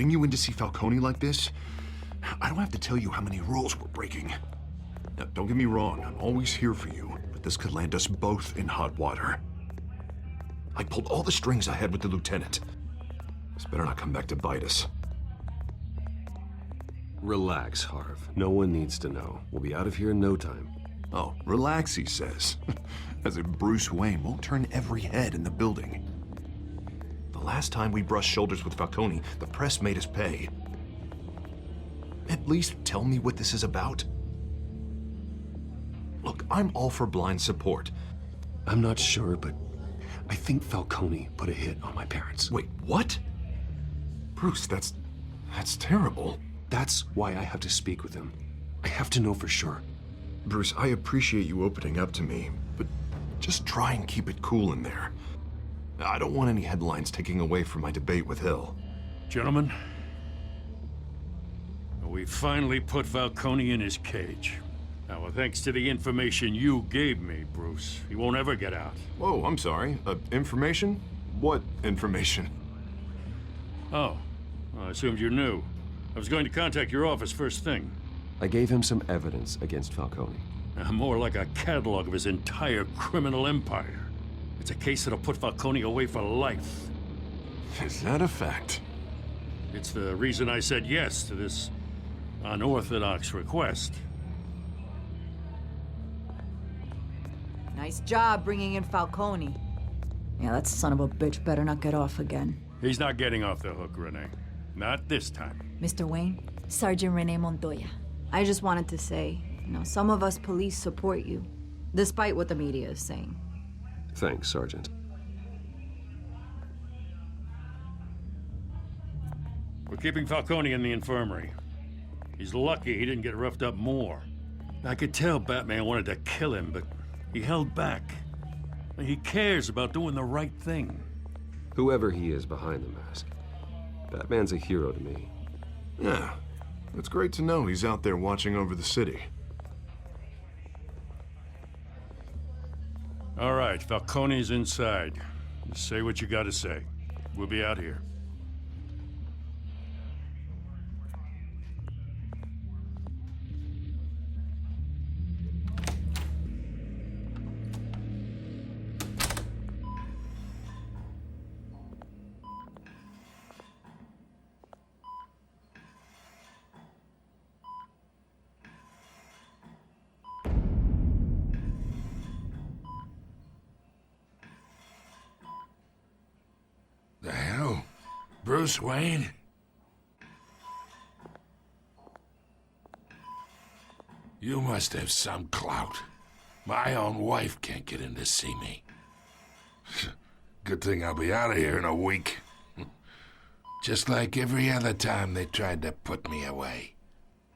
bring you in to see Falcone like this? I don't have to tell you how many rules we're breaking. Now, don't get me wrong, I'm always here for you, but this could land us both in hot water. I pulled all the strings I had with the lieutenant. This better not come back to bite us. Relax, Harv. No one needs to know. We'll be out of here in no time. Oh, relax, he says. As if Bruce Wayne won't turn every head in the building. The last time we brushed shoulders with Falcone, the press made us pay. At least tell me what this is about. Look, I'm all for blind support. I'm not sure, but I think Falcone put a hit on my parents. Wait, what? Bruce, that's terrible. That's why I have to speak with him. I have to know for sure. Bruce, I appreciate you opening up to me, but just try and keep it cool in there. I don't want any headlines taking away from my debate with Hill. Gentlemen, we finally put Falcone in his cage. Now, thanks to the information you gave me, Bruce, he won't ever get out. Whoa, I'm sorry. Information? What information? Oh, I assumed you knew. I was going to contact your office first thing. I gave him some evidence against Falcone. More like a catalog of his entire criminal empire. It's a case that'll put Falcone away for life. Is that a fact? It's the reason I said yes to this unorthodox request. Nice job bringing in Falcone. Yeah, that son of a bitch better not get off again. He's not getting off the hook, Renee. Not this time. Mr. Wayne, Sergeant Renee Montoya. I just wanted to say, some of us police support you, despite what the media is saying. Thanks, Sergeant. We're keeping Falcone in the infirmary. He's lucky he didn't get roughed up more. I could tell Batman wanted to kill him, but he held back. He cares about doing the right thing. Whoever he is behind the mask, Batman's a hero to me. Yeah, it's great to know he's out there watching over the city. All right, Falcone's inside. Just say what you gotta say. We'll be out here. The hell? Bruce Wayne? You must have some clout. My own wife can't get in to see me. Good thing I'll be out of here in a week. Just like every other time they tried to put me away.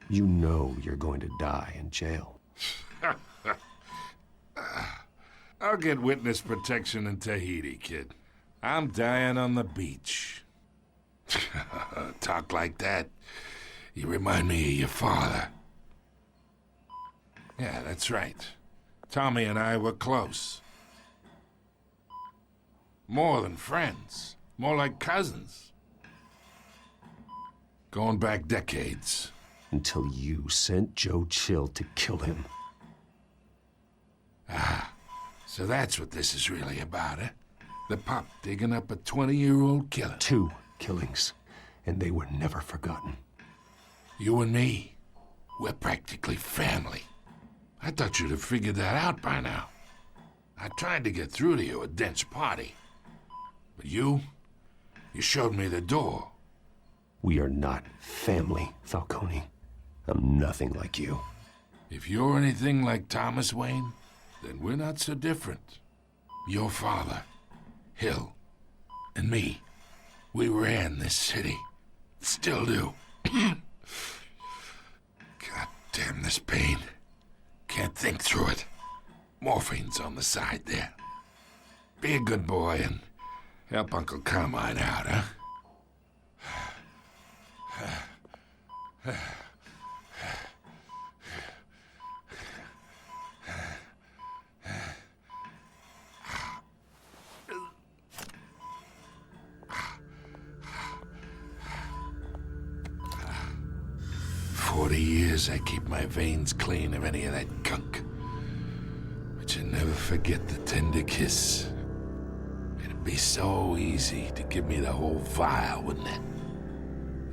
You know you're going to die in jail. I'll get witness protection in Tahiti, kid. I'm dying on the beach. Talk like that. You remind me of your father. Yeah, that's right. Tommy and I were close. More than friends. More like cousins. Going back decades. Until you sent Joe Chill to kill him. Ah, so that's what this is really about, eh? The pop digging up a 20-year-old killer. 2 killings, and they were never forgotten. You and me, we're practically family. I thought you'd have figured that out by now. I tried to get through to you at Dent's party. But you showed me the door. We are not family, Falcone. I'm nothing like you. If you're anything like Thomas Wayne, then we're not so different. Your father, Hill, and me, we ran this city. Still do. God damn this pain. Can't think through it. Morphine's on the side there. Be a good boy and help Uncle Carmine out, huh? 40 years, I keep my veins clean of any of that gunk. But you never forget the tender kiss. It'd be so easy to give me the whole vial, wouldn't it?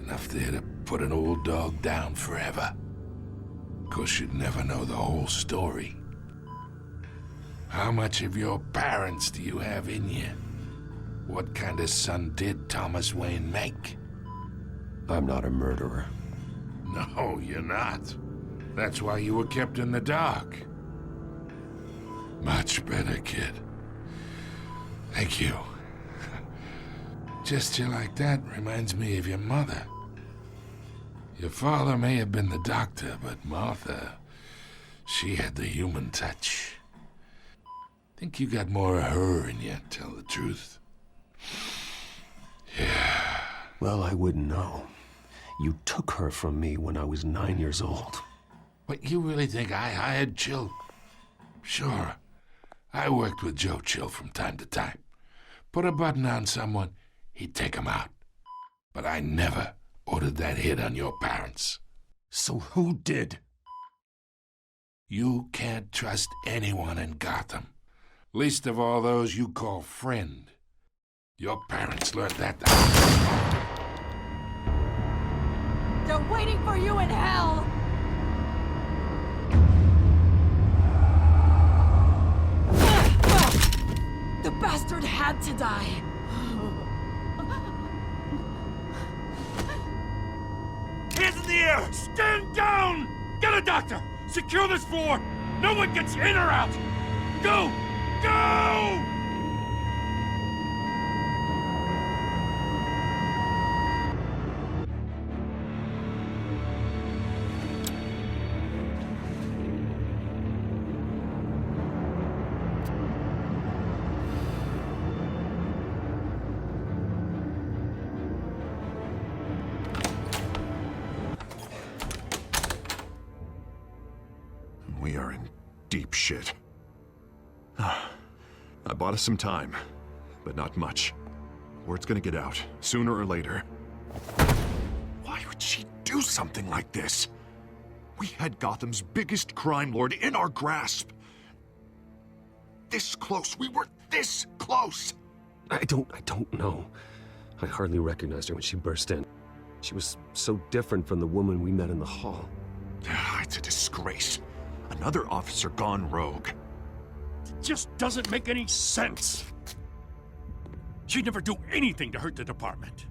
Enough there to put an old dog down forever. Of course, you'd never know the whole story. How much of your parents do you have in you? What kind of son did Thomas Wayne make? I'm not a murderer. No, you're not. That's why you were kept in the dark. Much better, kid. Thank you. Gesture like that reminds me of your mother. Your father may have been the doctor, but Martha, she had the human touch. Think you got more of her in you, tell the truth. Yeah. Well, I wouldn't know. You took her from me when I was 9 years old. But you really think I hired Chill? Sure. I worked with Joe Chill from time to time. Put a button on someone, he'd take him out. But I never ordered that hit on your parents. So who did? You can't trust anyone in Gotham. Least of all those you call friend. Your parents learned that. They're waiting for you in hell! The bastard had to die. Hands in the air! Stand down! Get a doctor! Secure this floor! No one gets in or out! Go! Go! We are in deep shit. I bought us some time, but not much. Word's gonna get out, sooner or later. Why would she do something like this? We had Gotham's biggest crime lord in our grasp. This close. We were this close. I don't know. I hardly recognized her when she burst in. She was so different from the woman we met in the hall. It's a disgrace. Another officer gone rogue. It just doesn't make any sense. She'd never do anything to hurt the department.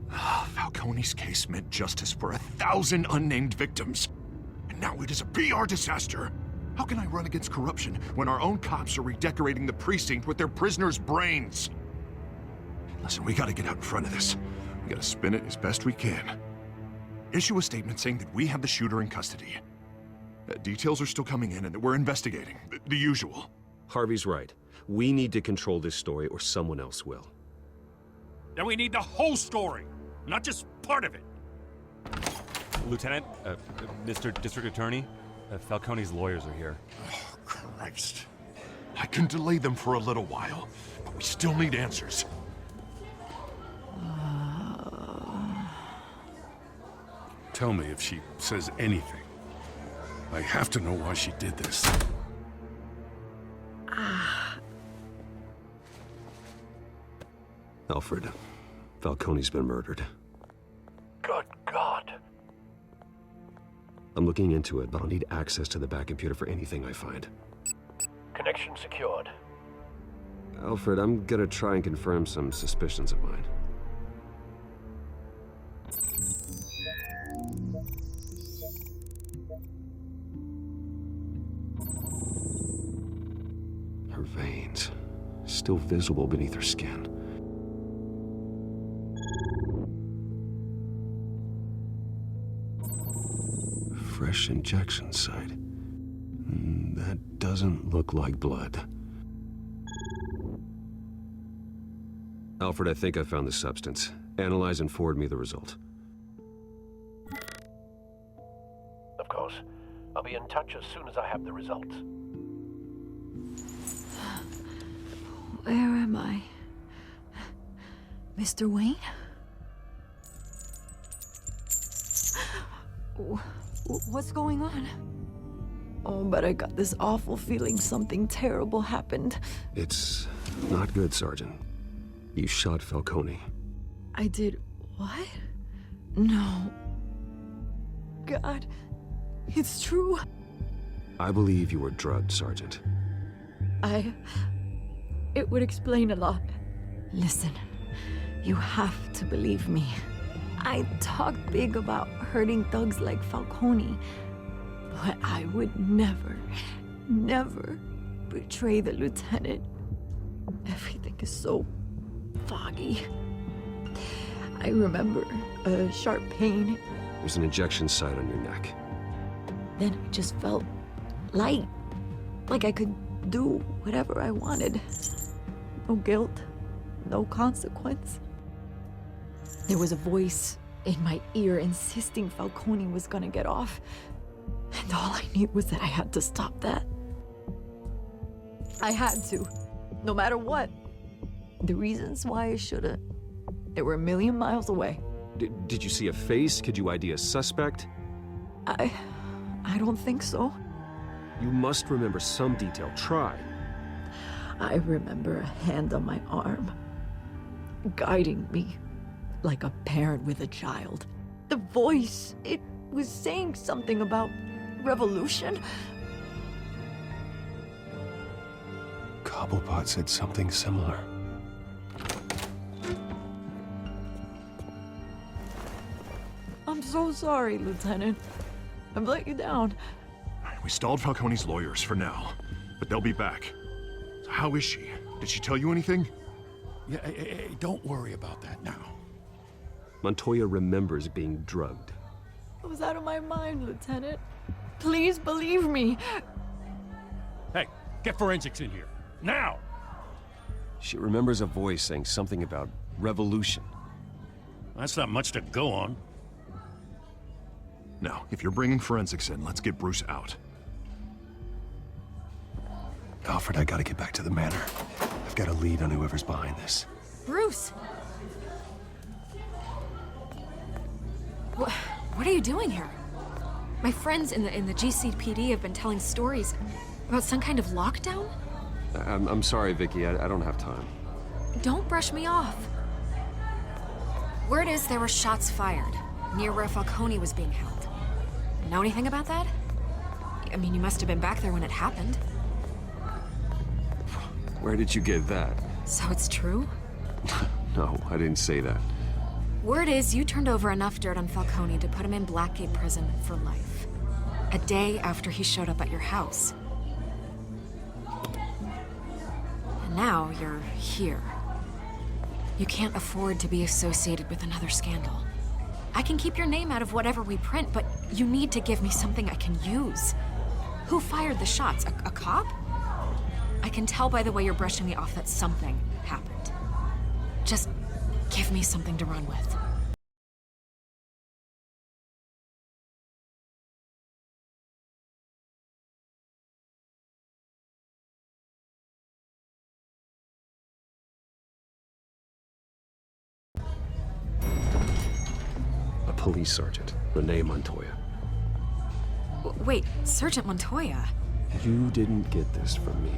Falcone's case meant justice for 1,000 unnamed victims. And now it is a PR disaster. How can I run against corruption when our own cops are redecorating the precinct with their prisoners' brains? Listen, we gotta get out in front of this. We gotta spin it as best we can. Issue a statement saying that we have the shooter in custody. Details are still coming in and that we're investigating. The usual. Harvey's right. We need to control this story or someone else will. Then we need the whole story, not just part of it. Lieutenant, Mr. District Attorney, Falcone's lawyers are here. Oh, Christ. I can delay them for a little while, but we still need answers. Tell me if she says anything. I have to know why she did this. Alfred, Falcone's been murdered. Good God. I'm looking into it, but I'll need access to the back computer for anything I find. Connection secured. Alfred, I'm gonna try and confirm some suspicions of mine. Her veins, still visible beneath her skin. Fresh injection site. That doesn't look like blood. Alfred, I think I found the substance. Analyze and forward me the result. Of course. I'll be in touch as soon as I have the results. Where am I? Mr. Wayne? What's going on? Oh, but I got this awful feeling something terrible happened. It's not good, Sergeant. You shot Falcone. I did what? No. God, it's true. I believe you were drugged, Sergeant. It would explain a lot. Listen, you have to believe me. I talked big about hurting thugs like Falcone, but I would never betray the lieutenant. Everything is so foggy. I remember a sharp pain. There's an injection site on your neck. Then I just felt light, like I could do whatever I wanted. No guilt, no consequence. There was a voice in my ear insisting Falcone was gonna get off. And all I knew was that I had to stop that. I had to, no matter what. The reasons why I shouldn't, they were a million miles away. Did you see a face? Could you ID a suspect? I don't think so. You must remember some detail. Try. I remember a hand on my arm, guiding me like a parent with a child. The voice, it was saying something about revolution. Cobblepot said something similar. I'm so sorry, Lieutenant. I've let you down. We stalled Falcone's lawyers for now, but they'll be back. So how is she? Did she tell you anything? Yeah, hey, don't worry about that now. Montoya remembers being drugged. I was out of my mind, Lieutenant. Please believe me. Hey, get forensics in here. Now! She remembers a voice saying something about revolution. That's not much to go on. Now, if you're bringing forensics in, let's get Bruce out. Alfred, I gotta get back to the manor. I've got a lead on whoever's behind this. Bruce! What are you doing here? My friends in the GCPD have been telling stories about some kind of lockdown? I'm sorry, Vicky. I don't have time. Don't brush me off. Word is there were shots fired near where Falcone was being held. Know anything about that? I mean, you must have been back there when it happened. Where did you get that? So it's true? No, I didn't say that. Word is you turned over enough dirt on Falcone to put him in Blackgate Prison for life. A day after he showed up at your house. And now you're here. You can't afford to be associated with another scandal. I can keep your name out of whatever we print, but you need to give me something I can use. Who fired the shots? A cop? I can tell by the way you're brushing me off that something happened. Just give me something to run with. A police sergeant, Renee Montoya. Wait, Sergeant Montoya? You didn't get this from me.